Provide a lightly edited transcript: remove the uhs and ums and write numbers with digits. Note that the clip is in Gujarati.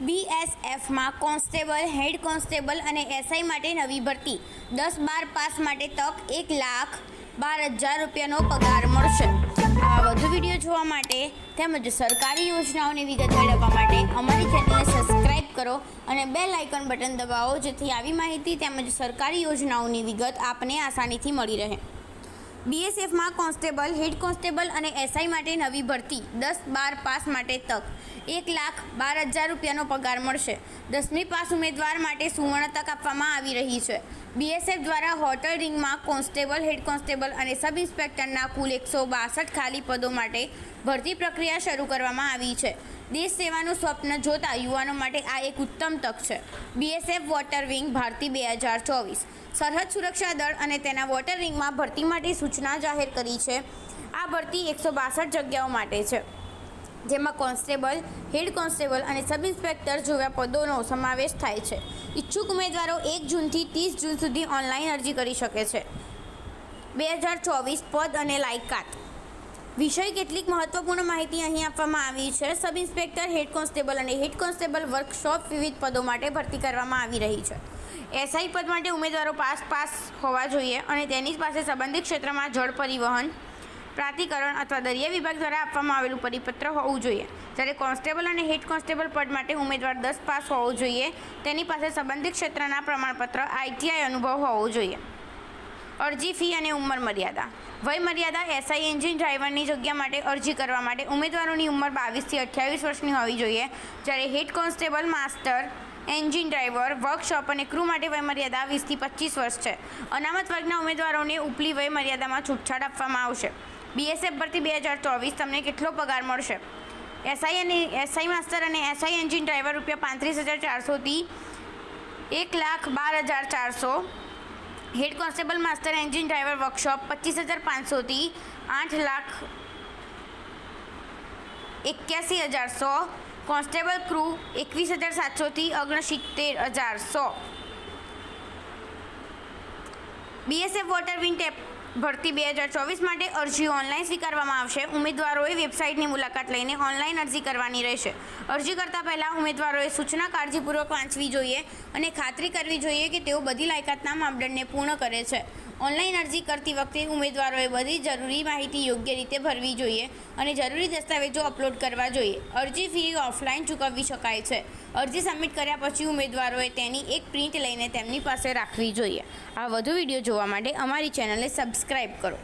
બીએસએફમાં કોન્સ્ટેબલ, હેડ કોન્સ્ટેબલ અને એસઆઈ માટે નવી ભરતી 10-12 પાસ માટે તક 1,12,000 રૂપિયાનો પગાર મળશે। આવા વધુ વિડીયો જોવા માટે તેમજ સરકારી યોજનાઓની વિગત મેળવવા માટે અમારી ચેનલને સબસ્ક્રાઇબ કરો અને બેલ આઇકન બટન દબાવો, જેથી આવી માહિતી તેમજ સરકારી યોજનાઓની વિગત આપને આસાનીથી મળી રહે। બીએસએફમાં કોન્સ્ટેબલ, હેડ કોન્સ્ટેબલ અને એસઆઈ માટે નવી ભરતી 10-12 પાસ માટે તક 1,12,000 રૂપિયાનો પગાર મળશે। 10મી પાસ ઉમેદવાર માટે સુવર્ણ તક આપવામાં આવી રહી છે। બીએસએફ દ્વારા હોટલ રિંગમાં કોન્સ્ટેબલ, હેડ કોન્સ્ટેબલ અને સબ ઇન્સ્પેક્ટરના કુલ 162 ખાલી પદો માટે ભરતી પ્રક્રિયા શરૂ કરવામાં આવી છે। દેશ સેવાનું સ્વપ્ન જોતા યુવાનો માટે આ એક ઉત્તમ તક છે। બીએસએફ વોટર વિંગ ભરતી 2024 સરહદ સુરક્ષા દળ અને તેના વોટર વિંગમાં ભરતી માટે સૂચના જાહેર કરી છે। આ ભરતી 162 જગ્યાઓ માટે છે, જેમાં કોન્સ્ટેબલ, હેડ કોન્સ્ટેબલ અને સબ ઇન્સ્પેક્ટર જેવા પદોનો સમાવેશ થાય છે। ઈચ્છુક ઉમેદવારો 1 જૂનથી 30 જૂન સુધી ઓનલાઈન અરજી કરી શકે છે। 2024 પદ અને લાયકાત વિષય કેટલીક મહત્વપૂર્ણ માહિતી અહીં આપવામાં આવી છે। સબ ઇન્સ્પેક્ટર, હેડ કોન્સ્ટેબલ અને હેડ કોન્સ્ટેબલ વર્કશોપ વિવિધ પદો માટે ભરતી કરવામાં આવી રહી છે। એસઆઈ પદ માટે ઉમેદવારો પાસ હોવા જોઈએ અને તેની પાસે સંબંધિત ક્ષેત્રમાં જળ પરિવહન પ્રાધિકરણ અથવા દરિયા વિભાગ દ્વારા આપવામાં આવેલું પરિપત્ર હોવું જોઈએ। જ્યારે કોન્સ્ટેબલ અને હેડ કોન્સ્ટેબલ પદ માટે ઉમેદવાર 10 પાસ હોવો જોઈએ, તેની પાસે સંબંધિત ક્ષેત્રના પ્રમાણપત્ર ITI અનુભવ હોવો જોઈએ। અરજી ફી અને ઉંમર મર્યાદા વય મર્યાદા એસઆઈ એન્જિન ડ્રાઈવરની જગ્યા માટે અરજી કરવા માટે ઉમેદવારોની ઉંમર 22 થી 28 વર્ષની હોવી જોઈએ, જ્યારે head constable, master engine driver, workshop અને ક્રૂ માટે વયમર્યાદા 20 થી 25 વર્ષ છે। અનામત વર્ગના ઉમેદવારોને ઉપલી વયમર્યાદામાં છૂટછાટ આપવામાં આવશે। બીએસએફ ભરતી 2024 તમને કેટલો પગાર મળશે? એસઆઈ માસ્ટર અને એસઆઈ એન્જિન ડ્રાઈવર ₹35,400 થી 1,12,400, head constable, master engine driver, workshop 25,500 થી 8,81,100, કોન્સ્ટેબલ ક્રૂ 21,700 થી 69,100। બીએસએફ વોટર વિંગ ભરતી 2024 માટે અરજીઓ ઓનલાઈન સ્વીકારવામાં આવશે। ઉમેદવારોએ વેબસાઇટની મુલાકાત લઈને ઓનલાઈન અરજી કરવાની રહેશે। અરજી કરતા પહેલાં ઉમેદવારોએ સૂચના કાળજીપૂર્વક વાંચવી જોઈએ અને ખાતરી કરવી જોઈએ કે તેઓ બધી લાયકાતના માપદંડને પૂર્ણ કરે છે। ઓનલાઈન અરજી કરતી વખતે ઉમેદવારોએ બધી જરૂરી માહિતી યોગ્ય રીતે ભરવી જોઈએ અને જરૂરી દસ્તાવેજો અપલોડ કરવા જોઈએ। અરજી ફી ઓફલાઈન ચૂકવવી શકાય છે। અરજી સબમિટ કર્યા પછી ઉમેદવારોએ તેની એક પ્રિન્ટ લઈને તેમની પાસે રાખવી જોઈએ। આ વધુ વિડીયો જોવા માટે અમારી ચેનલને સબસ્ક્રાઈબ કરો।